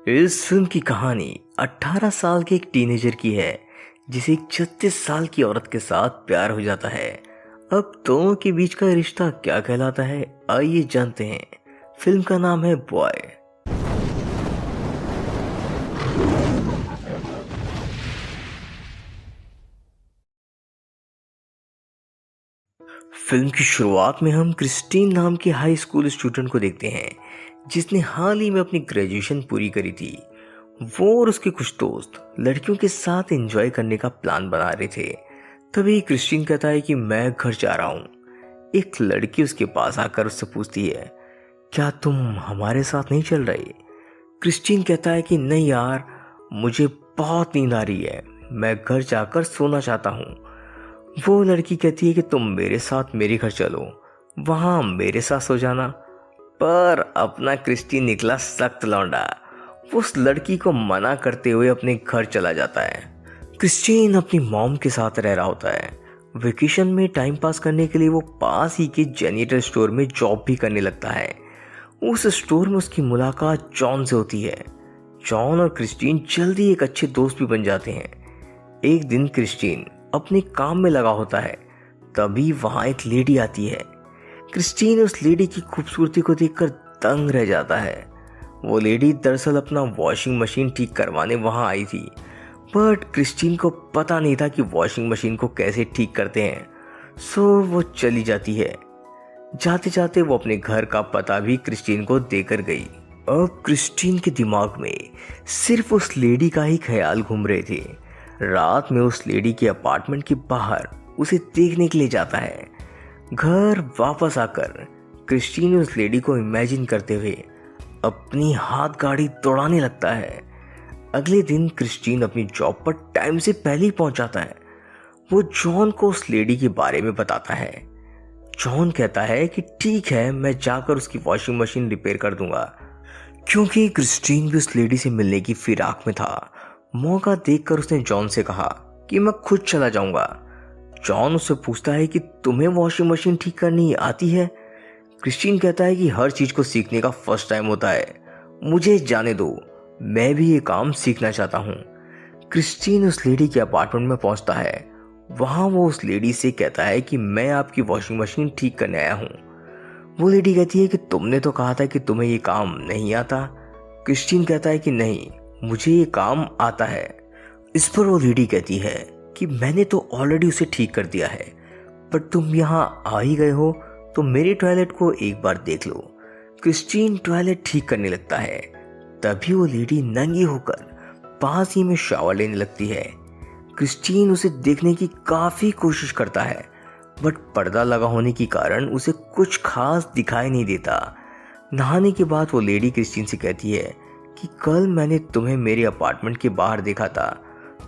इस फिल्म की कहानी 18 साल के एक टीनेजर की है जिसे एक 36 साल की औरत के साथ प्यार हो जाता है। अब दोनों के बीच का रिश्ता क्या कहलाता है, आइए जानते हैं। फिल्म का नाम है बॉय। फिल्म की शुरुआत में हम क्रिस्टीन नाम के हाई स्कूल स्टूडेंट को देखते हैं जिसने हाल ही में अपनी ग्रेजुएशन पूरी करी थी। वो और उसके कुछ दोस्त लड़कियों के साथ एंजॉय करने का प्लान बना रहे थे। तभी क्रिस्टीन कहता है कि मैं घर जा रहा हूँ। एक लड़की उसके पास आकर उससे पूछती है, क्या तुम हमारे साथ नहीं चल रहे? क्रिस्टीन कहता है कि नहीं यार, मुझे बहुत नींद आ रही है, मैं घर जाकर सोना चाहता हूँ। वो लड़की कहती है कि तुम मेरे साथ मेरे घर चलो, वहां मेरे साथ सो जाना। पर अपना क्रिस्टीन निकला सख्त लौंडा। वो उस लड़की को मना करते हुए अपने घर चला जाता है। क्रिस्टीन अपनी मॉम के साथ रह रहा होता है। वेकेशन में टाइम पास करने के लिए वो पास ही के जेनिटर स्टोर में जॉब भी करने लगता है। उस स्टोर में उसकी मुलाकात जॉन से होती है। जॉन और क्रिस्टीन जल्दी एक अच्छे दोस्त भी बन जाते हैं। एक दिन क्रिस्टीन अपने काम में लगा होता है, तभी वहां एक लेडी आती है। क्रिस्टीन उस लेडी की खूबसूरती को देखकर दंग रह जाता है। वो लेडी दरअसल अपना वॉशिंग मशीन ठीक करवाने वहां आई थी, बट क्रिस्टीन को पता नहीं था कि वॉशिंग मशीन को कैसे ठीक करते हैं। सो वो चली जाती है। जाते जाते वो अपने घर का पता भी क्रिस्टीन को देकर गई। अब क्रिस्टीन के दिमाग में सिर्फ उस लेडी का ही ख्याल घूम रहे थे। रात में उस लेडी के अपार्टमेंट के बाहर उसे देखने के लिए जाता है। घर वापस आकर क्रिस्टीन उस लेडी को इमेजिन करते हुए अपनी हाथ गाड़ी दौड़ाने लगता है। अगले दिन क्रिस्टीन अपनी जॉब पर टाइम से पहले ही पहुंच जाता है। वो जॉन को उस लेडी के बारे में बताता है। जॉन कहता है कि ठीक है, मैं जाकर उसकी वॉशिंग मशीन रिपेयर कर दूंगा। क्योंकि क्रिस्टीन भी उस लेडी से मिलने की फिराक में था, मौका देखकर उसने जॉन से कहा कि मैं खुद चला जाऊंगा। जॉन उससे पूछता है कि तुम्हें वॉशिंग मशीन ठीक करनी आती है? क्रिस्टीन कहता है कि हर चीज को सीखने का फर्स्ट टाइम होता है, मुझे जाने दो, मैं भी ये काम सीखना चाहता हूँ। क्रिस्टीन उस लेडी के अपार्टमेंट में पहुंचता है। वहां वो उस लेडी से कहता है कि मैं आपकी वॉशिंग मशीन ठीक करने आया हूँ। वो लेडी कहती है कि तुमने तो कहा था कि तुम्हें ये काम नहीं आता। क्रिस्टीन कहता है कि नहीं, मुझे ये काम आता है। इस पर वो लेडी कहती है कि मैंने तो ऑलरेडी उसे ठीक कर दिया है, पर तुम यहाँ आ ही गए हो तो मेरे टॉयलेट को एक बार देख लो। क्रिस्टीन टॉयलेट ठीक करने लगता है। तभी वो लेडी नंगी होकर पास ही में शावर लेने लगती है। क्रिस्टीन उसे देखने की काफी कोशिश करता है, बट पर्दा लगा होने के कारण उसे कुछ खास दिखाई नहीं देता। नहाने के बाद वो लेडी क्रिस्टीन से कहती है कि कल मैंने तुम्हें मेरे अपार्टमेंट के बाहर देखा था,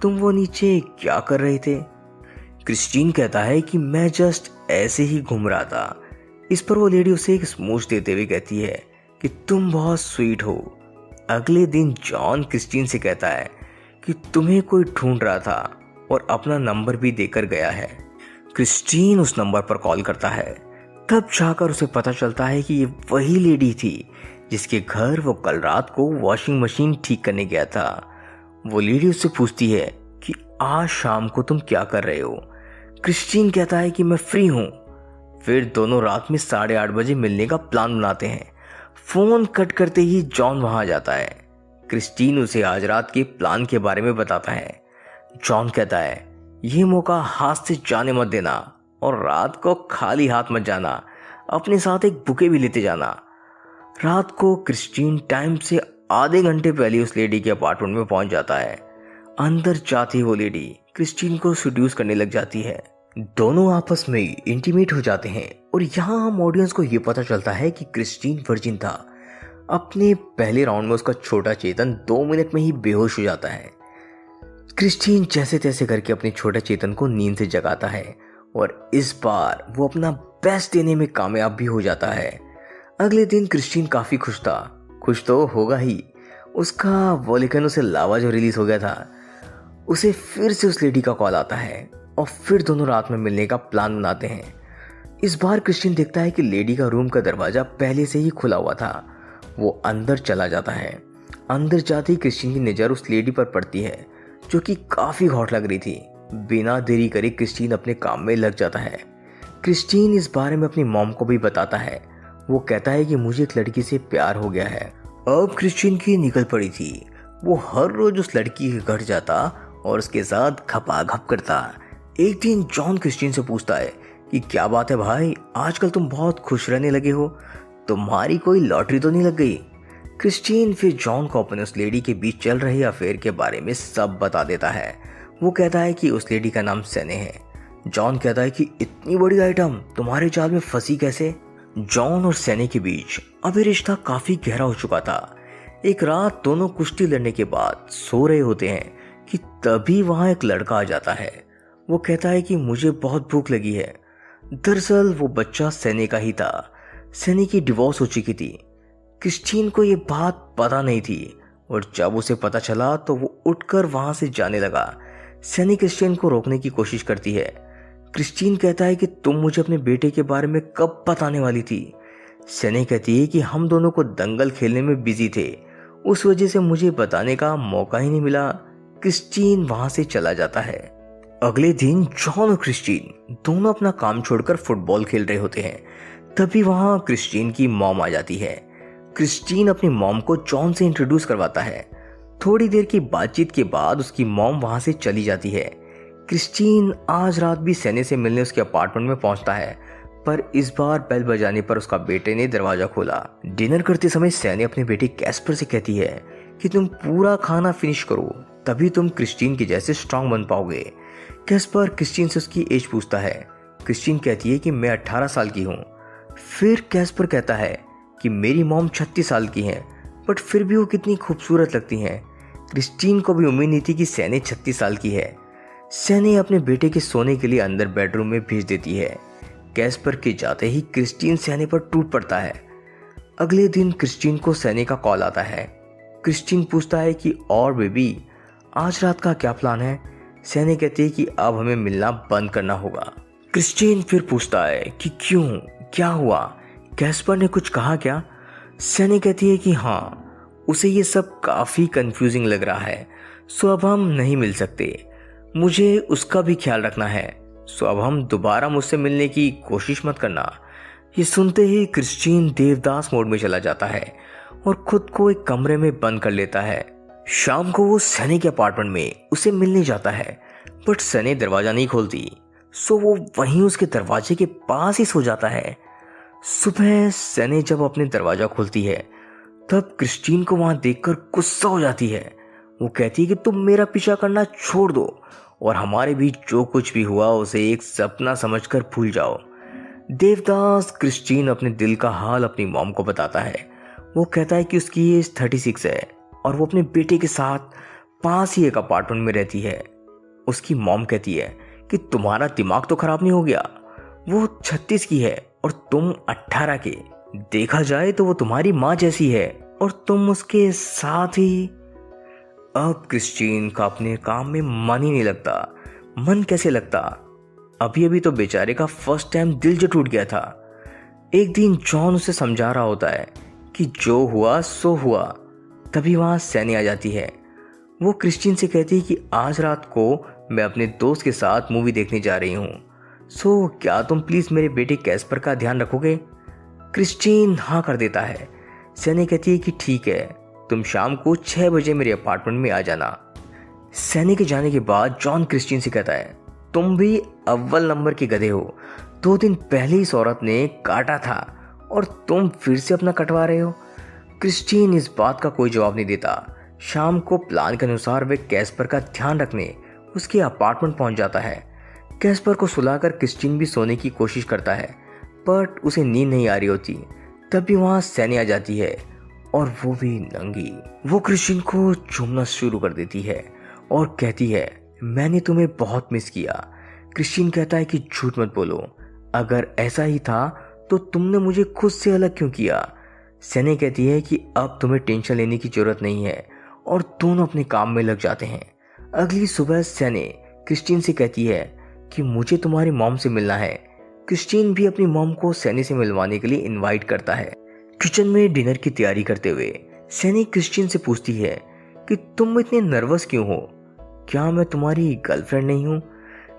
तुम वो नीचे क्या कर रहे थे? क्रिस्टीन कहता है कि मैं जस्ट ऐसे ही घूम रहा था। इस पर वो लेडी उसे एक स्मूच देते हुए कहती है कि तुम बहुत स्वीट हो। अगले दिन जॉन क्रिस्टीन से कहता है कि तुम्हें कोई ढूंढ रहा था और अपना नंबर भी देकर गया है। क्रिस्टीन उस नंबर पर कॉल करता है। तब जाकर उसे पता चलता है कि ये वही लेडी थी जिसके घर वो कल रात को वॉशिंग मशीन ठीक करने गया था। वो लेडी उससे पूछती है कि आज शाम को तुम क्या कर रहे हो? क्रिस्टीन कहता है कि मैं फ्री हूं। फिर दोनों रात में 8:30 बजे मिलने का प्लान बनाते हैं। फोन कट करते ही जॉन वहां जाता है। क्रिस्टीन उसे आज रात के प्लान के बारे में बताता है। जॉन कहता है ये मौका हाथ से जाने मत देना और रात को खाली हाथ मत जाना, अपने साथ एक बुके भी लेते जाना। रात को क्रिस्टीन टाइम से आधे घंटे पहले उस लेडी के अपार्टमेंट में पहुंच जाता है। अंदर जाती वो लेडी क्रिस्टीन को सीड्यूस करने लग जाती है। दोनों आपस में इंटीमेट हो जाते हैं और यहाँ हम ऑडियंस को ये पता चलता है कि क्रिस्टीन वर्जिन था। अपने पहले राउंड में उसका छोटा चेतन 2 मिनट में ही बेहोश हो जाता है। क्रिस्टीन जैसे तैसे करके अपने छोटे चेतन को नींद से जगाता है और इस बार वो अपना बेस्ट देने में कामयाब भी हो जाता है। अगले दिन क्रिस्टीन काफी खुश था। खुश तो होगा ही, उसका वोल्केनो से लावा जो रिलीज हो गया था, उसे फिर से उस लेडी का कॉल आता है और फिर दोनों रात में मिलने का प्लान बनाते हैं। इस बार क्रिस्टीन देखता है कि लेडी का रूम का दरवाजा पहले से ही खुला हुआ था। वो अंदर चला जाता है। अंदर जाते ही क्रिस्टीन की नज़र उस लेडी पर पड़ती है जो कि काफ़ी हॉट लग रही थी। बिना देरी करे क्रिस्टीन अपने काम में लग जाता है। क्रिस्टीन इस बारे में अपनी मॉम को भी बताता है। वो कहता है कि मुझे एक लड़की से प्यार हो गया है। अब क्रिस्टीन की निकल पड़ी थी। वो हर रोज उस लड़की के घर जाता और उसके साथ खपाखप करता। एक दिन जॉन क्रिस्टीन से पूछता है कि क्या बात है भाई, आजकल तुम बहुत खुश रहने लगे हो, तुम्हारी कोई लॉटरी तो नहीं लग गई। क्रिस्टीन फिर जॉन को अपने उस लेडी के बीच चल रहे अफेयर के बारे में सब बता देता है। वो कहता है कि उस लेडी का नाम सैने है। जॉन कहता है कि इतनी बड़ी आइटम तुम्हारे जाल में फंसी कैसे। जॉन और सैने के बीच अभी रिश्ता काफी गहरा हो चुका था। एक रात दोनों कुश्ती लड़ने के बाद सो रहे होते हैं कि तभी वहां एक लड़का आ जाता है। वो कहता है कि मुझे बहुत भूख लगी है। दरअसल वो बच्चा सैने का ही था। सैने की डिवोर्स हो चुकी थी। क्रिस्टीन को ये बात पता नहीं थी और जब उसे पता चला तो वो उठकर वहां से जाने लगा। सैनी क्रिस्टीन को रोकने की कोशिश करती है। क्रिस्टीन कहता है कि तुम मुझे अपने बेटे के बारे में कब बताने वाली थी। सैनी कहती है कि हम दोनों को दंगल खेलने में बिजी थे, उस वजह से मुझे बताने का मौका ही नहीं मिला। क्रिस्टीन वहां से चला जाता है। अगले दिन जॉन और क्रिस्टीन दोनों अपना काम छोड़कर फुटबॉल खेल रहे होते हैं। तभी वहां क्रिस्टीन की मॉम आ जाती है। क्रिस्टीन अपनी मॉम को जॉन से इंट्रोड्यूस करवाता है। थोड़ी देर की बातचीत के बाद उसकी मॉम वहां से चली जाती है। क्रिस्टीन आज रात भी सैने से मिलने उसके अपार्टमेंट में पहुंचता है, पर इस बार बेल बजाने पर उसका बेटे ने दरवाजा खोला। डिनर करते समय सैने अपने बेटे कैस्पर से कहती है कि तुम पूरा खाना फिनिश करो, तभी तुम क्रिस्टीन के जैसे स्ट्रांग बन पाओगे। कैस्पर क्रिस्टीन से उसकी एज पूछता है। क्रिस्टीन कहती है कि मैं 18 साल की हूँ। फिर कैस्पर कहता है कि मेरी मॉम 36 साल की हैं, बट फिर भी वो कितनी खूबसूरत लगती हैं। क्रिस्टीन को भी उम्मीद नहीं थी कि सैने 36 साल की है। सैने अपने बेटे के सोने के लिए अंदर बेडरूम में भेज देती है। कैस्पर के जाते ही क्रिस्टीन सैने पर टूट पड़ता है। अगले दिन क्रिस्टीन को सैने का कॉल आता है। क्रिस्टीन पूछता है कि और बेबी, आज रात का क्या प्लान है। सैने कहती है कि अब हमें मिलना बंद करना होगा। क्रिस्टीन फिर पूछता है कि क्यों, क्या हुआ, कैस्पर ने कुछ कहा क्या। सैने कहती है कि हाँ, उसे ये सब काफ़ी कंफ्यूजिंग लग रहा है, सो अब हम नहीं मिल सकते। मुझे उसका भी ख्याल रखना है, सो अब हम दोबारा मुझसे मिलने की कोशिश मत करना। ये सुनते ही क्रिस्टीन देवदास मोड में चला जाता है और खुद को एक कमरे में बंद कर लेता है। शाम को वो सैने के अपार्टमेंट में उसे मिलने जाता है, बट सैने दरवाजा नहीं खोलती, सो वो वहीं उसके दरवाजे के पास ही सो जाता है। सुबह सैने जब अपने दरवाजा खोलती है तब क्रिस्टीन को वहां देखकर गुस्सा हो जाती है। वो कहती है कि तुम मेरा पीछा करना छोड़ दो और हमारे बीच जो कुछ भी हुआ उसे एक सपना समझकर भूल जाओ। देवदास क्रिस्टीन अपने दिल का हाल अपनी मॉम को बताता है। वो कहता है कि उसकी एज 36 है और वो अपने बेटे के साथ पास ही एक अपार्टमेंट में रहती है। उसकी मॉम कहती है कि तुम्हारा दिमाग तो खराब नहीं हो गया, वो 36 की है और तुम 18 के। देखा जाए तो वो तुम्हारी माँ जैसी है और तुम उसके साथ ही। अब क्रिस्टीन का अपने काम में मन ही नहीं लगता। मन कैसे लगता, अभी अभी तो बेचारे का फर्स्ट टाइम दिल जो टूट गया था। एक दिन जॉन उसे समझा रहा होता है कि जो हुआ सो हुआ। तभी वहां सैनी आ जाती है। वो क्रिस्टीन से कहती है कि आज रात को मैं अपने दोस्त के साथ मूवी देखने जा रही हूँ, सो क्या तुम प्लीज मेरे बेटे कैस्पर का ध्यान रखोगे। क्रिस्टीन हाँ कर देता है। सैनी कहती है कि ठीक है, तुम शाम को 6 बजे मेरे अपार्टमेंट में आ जाना। सैनी के जाने के बाद जॉन क्रिस्टीन से कहता है तुम भी अव्वल नंबर के गधे हो, 2 दिन पहले इस औरत ने काटा था और तुम फिर से अपना कटवा रहे हो। क्रिस्टीन इस बात का कोई जवाब नहीं देता। शाम को प्लान के अनुसार वे कैस्पर का ध्यान रखने उसके अपार्टमेंट पहुंच जाता है। कैस्पर को सुलाकर क्रिस्टीन भी सोने की कोशिश करता है, बट उसे नींद नहीं आ रही होती। तभी वहां सैनी आ जाती है और वो भी नंगी। वो क्रिस्टीन को चूमना शुरू कर देती है और कहती है मैंने तुम्हें बहुत मिस किया। क्रिस्टीन कहता है कि झूठ मत बोलो, अगर ऐसा ही था तो तुमने मुझे खुद से अलग क्यों किया। सैनी कहती है कि अब तुम्हें टेंशन लेने की जरूरत नहीं है और दोनों अपने काम में लग जाते हैं। अगली सुबह सैनी क्रिस्टीन से कहती है कि मुझे तुम्हारी मॉम से मिलना है। क्रिस्टीन भी अपनी मॉम को सैनी से मिलवाने के लिए इनवाइट करता है। किचन में डिनर की तैयारी करते हुए सनी क्रिस्टीन से पूछती है कि तुम इतने नर्वस क्यों हो, क्या मैं तुम्हारी गर्लफ्रेंड नहीं हूँ?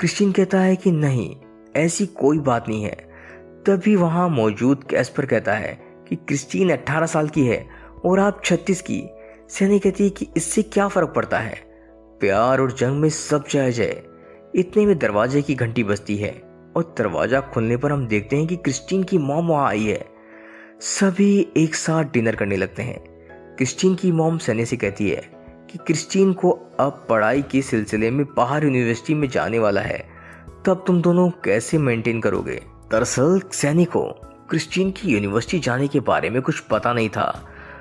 क्रिस्टीन कहता है कि नहीं, ऐसी कोई बात नहीं है। तभी वहाँ मौजूद कैस्पर कहता है कि क्रिस्टीन 18 साल की है और आप 36 की। सनी कहती है कि इससे क्या फर्क पड़ता है, प्यार और जंग में सब जायज है। इतने में दरवाजे की घंटी बजती है और दरवाजा खुलने पर हम देखते हैं कि क्रिस्टीन की मॉम वहाँ आई है। सभी एक साथ डिनर करने लगते हैं। क्रिस्टीन की मॉम सनी से कहती है कि क्रिस्टीन को अब पढ़ाई के सिलसिले में बाहर यूनिवर्सिटी में जाने वाला है, तब तुम दोनों कैसे मेंटेन करोगे? दरअसल सनी को क्रिस्टीन की यूनिवर्सिटी जाने के बारे में कुछ पता नहीं था,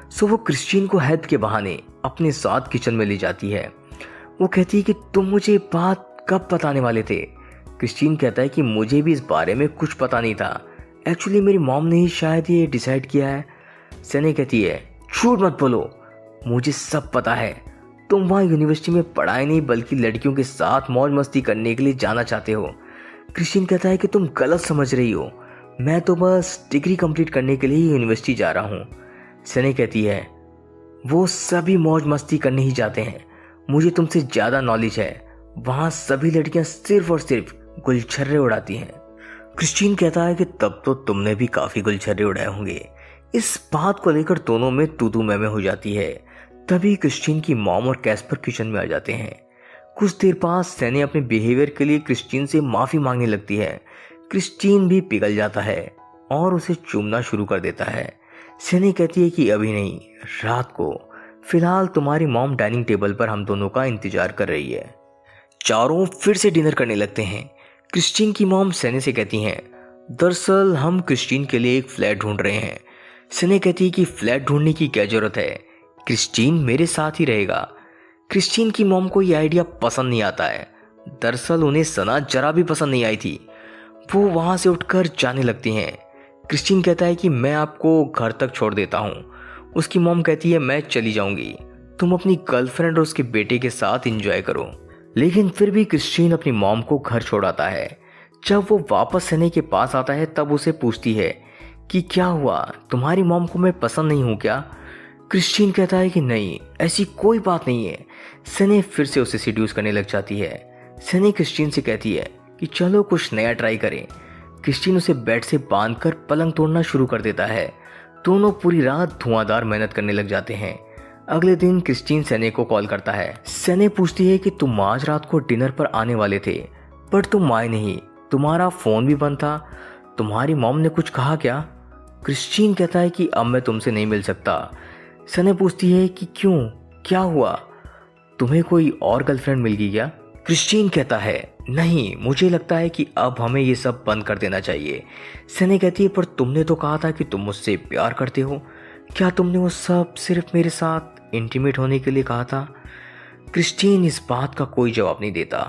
सो वो क्रिस्टीन को हेल्प के बहाने अपने साथ किचन में ले जाती है। वो कहती है कि तुम मुझे बात कब बताने वाले थे? क्रिस्टीन कहता है कि मुझे भी इस बारे में कुछ पता नहीं था, एक्चुअली मेरी मॉम ने ही शायद ये डिसाइड किया है। सनी कहती है झूठ मत बोलो, मुझे सब पता है। तुम वहाँ यूनिवर्सिटी में पढ़ाई नहीं बल्कि लड़कियों के साथ मौज मस्ती करने के लिए जाना चाहते हो। क्रिस्टीन कहता है कि तुम गलत समझ रही हो, मैं तो बस डिग्री कंप्लीट करने के लिए यूनिवर्सिटी जा रहा हूँ। सनी कहती है वो सभी मौज मस्ती करने ही जाते हैं, मुझे तुमसे ज़्यादा नॉलेज है, वहाँ सभी लड़कियाँ सिर्फ और सिर्फ गुलछर्रे उड़ाती हैं। क्रिस्टीन कहता है कि तब तो तुमने भी काफ़ी गुलछर्रे उड़ाए होंगे। इस बात को लेकर दोनों में तू मैं हो जाती है। तभी क्रिस्टीन की मॉम और कैस्पर किचन में आ जाते हैं। कुछ देर बाद सनी अपने बिहेवियर के लिए क्रिस्टीन से माफ़ी मांगने लगती है। क्रिस्टीन भी पिघल जाता है और उसे चूमना शुरू कर देता है। सनी कहती है कि अभी नहीं, रात को, फिलहाल तुम्हारी मॉम डाइनिंग टेबल पर हम दोनों का इंतजार कर रही है। चारों फिर से डिनर करने लगते हैं। क्रिस्टीन की मॉम सनी से कहती हैं दरअसल हम क्रिस्टीन के लिए एक फ्लैट ढूंढ रहे हैं। सनी कहती है कि फ्लैट ढूंढने की क्या जरूरत है, क्रिस्टीन मेरे साथ ही रहेगा। क्रिस्टीन की मॉम को यह आइडिया पसंद नहीं आता है। दरअसल उन्हें सना जरा भी पसंद नहीं आई थी। वो वहाँ से उठकर जाने लगती हैं। क्रिस्टीन कहता है कि मैं आपको घर तक छोड़ देता हूँ। उसकी मॉम कहती है मैं चली जाऊँगी, तुम अपनी गर्लफ्रेंड और उसके बेटे के साथ एंजॉय करो। लेकिन फिर भी क्रिस्टीन अपनी मॉम को घर छोड़ाता है। जब वो वापस सनी के पास आता है तब उसे पूछती है कि क्या हुआ, तुम्हारी मॉम को मैं पसंद नहीं हूँ क्या? क्रिस्टीन कहता है कि नहीं, ऐसी कोई बात नहीं है। सनी फिर से उसे सीड्यूस करने लग जाती है। सनी क्रिस्टीन से कहती है कि चलो कुछ नया ट्राई करें। क्रिस्टीन उसे बेड से बांधकर पलंग तोड़ना शुरू कर देता है। दोनों पूरी रात धुआंधार मेहनत करने लग जाते हैं। अगले दिन क्रिस्टीन सनी को कॉल करता है। सनी पूछती है कि तुम आज रात को डिनर पर आने वाले थे पर तुम आए नहीं, तुम्हारा फोन भी बंद था, तुम्हारी मॉम ने कुछ कहा क्या? क्रिस्टीन कहता है कि अब मैं तुमसे नहीं मिल सकता। सनी पूछती है कि क्यों, क्या हुआ, तुम्हें कोई और गर्लफ्रेंड मिल गई क्या? क्रिस्टीन कहता है नहीं, मुझे लगता है कि अब हमें ये सब बंद कर देना चाहिए। सनी कहती है पर तुमने तो कहा था कि तुम मुझसे प्यार करते हो, क्या तुमने वो सब सिर्फ मेरे साथ इंटीमेट होने के लिए कहा था? क्रिस्टीन इस बात का कोई जवाब नहीं देता।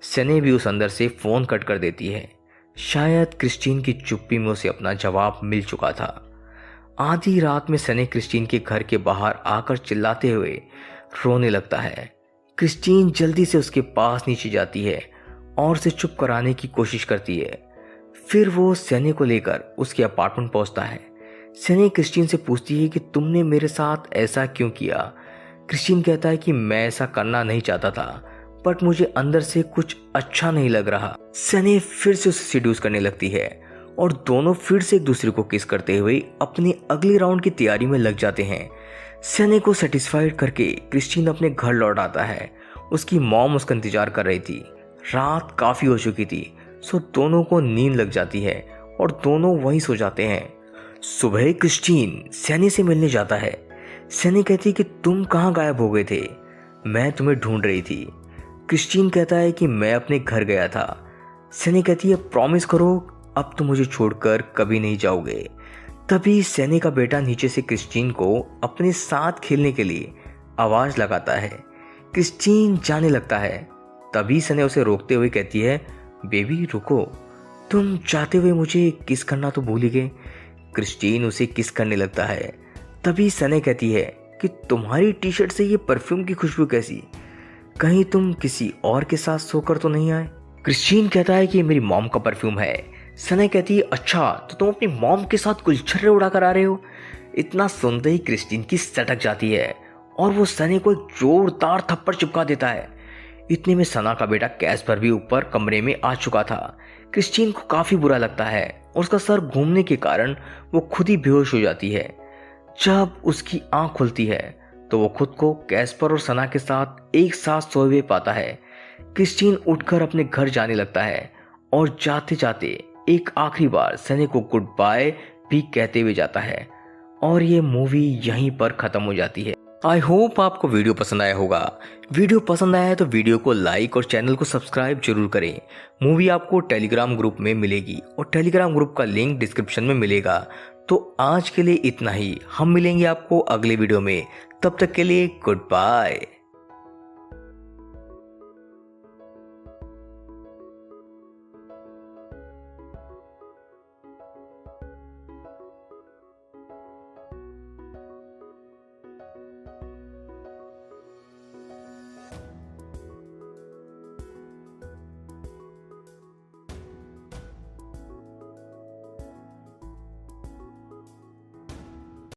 सनी भी उस अंदर से फोन कट कर देती है। शायद क्रिस्टीन की चुप्पी में उसे अपना जवाब मिल चुका था। आधी रात में सनी क्रिस्टीन के घर के बाहर आकर चिल्लाते हुए रोने लगता है। क्रिस्टीन जल्दी से उसके पास नीचे जाती है और उसे चुप कराने की कोशिश करती है। फिर वो सनी को लेकर उसके अपार्टमेंट पहुंचता है। सनी क्रिस्टीन से पूछती है कि तुमने मेरे साथ ऐसा क्यों किया? क्रिस्टीन कहता है कि मैं ऐसा करना नहीं चाहता था बट मुझे अंदर से कुछ अच्छा नहीं लग रहा। सनी फिर से उसे सीड्यूस करने लगती है और दोनों फिर से एक दूसरे को किस करते हुए अपने अगले राउंड की तैयारी में लग जाते हैं। सनी को सेटिस्फाइड करके क्रिस्टीन अपने घर लौट आता है। उसकी मॉम उसका इंतजार कर रही थी। रात काफ़ी हो चुकी थी, सो दोनों को नींद लग जाती है और दोनों वहीं सो जाते हैं। सुबह क्रिस्टीन सनी से मिलने जाता है। सनी कहती कि तुम कहाँ गायब हो गए थे, मैं तुम्हें ढूंढ रही थी। क्रिस्टीन कहता है कि मैं अपने घर गया था। सनी कहती है प्रॉमिस करो अब तो मुझे छोड़कर कभी नहीं जाओगे। तभी सनी का बेटा नीचे से क्रिस्टीन को अपने साथ खेलने के लिए आवाज़ लगाता है। क्रिस्टीन जाने लगता है। तभी सनी उसे रोकते हुए कहती है बेबी रुको, तुम चाहते हुए मुझे किस करना तो भूल ही गए। क्रिस्टीन उसे किस करने लगता है। तभी सनी कहती है कि तुम्हारी टी शर्ट से ये परफ्यूम की खुशबू कैसी, कहीं तुम किसी और के साथ सोकर तो नहीं आए? क्रिस्टीन कहता है कि ये मेरी मॉम का परफ्यूम है। सनी कहती है अच्छा तो तुम अपनी मॉम के साथ गुलछर्रे उड़ा कर आ रहे हो? इतना सुनते ही क्रिस्टीन की सटक जाती है और वो सनी को एक जोरदार थप्पड़ चिपका देता है। इतने में सना का बेटा कैस्पर भी ऊपर कमरे में आ चुका था। क्रिस्टीन को काफी बुरा लगता है और उसका सर घूमने के कारण वो खुद ही बेहोश हो जाती है। जब उसकी आंख खुलती है तो वो खुद को कैस्पर और सना के साथ एक साथ सोए हुए पाता है। क्रिस्टीन उठकर अपने घर जाने लगता है और जाते जाते एक आखिरी बार सनी को गुड बाय भी कहते हुए जाता है और ये मूवी यहीं पर खत्म हो जाती है। आई होप आपको वीडियो पसंद आया होगा। वीडियो पसंद आया है तो वीडियो को लाइक और चैनल को सब्सक्राइब जरूर करें। मूवी आपको टेलीग्राम ग्रुप में मिलेगी और टेलीग्राम ग्रुप का लिंक डिस्क्रिप्शन में मिलेगा। तो आज के लिए इतना ही, हम मिलेंगे आपको अगले वीडियो में। तब तक के लिए गुड बाय।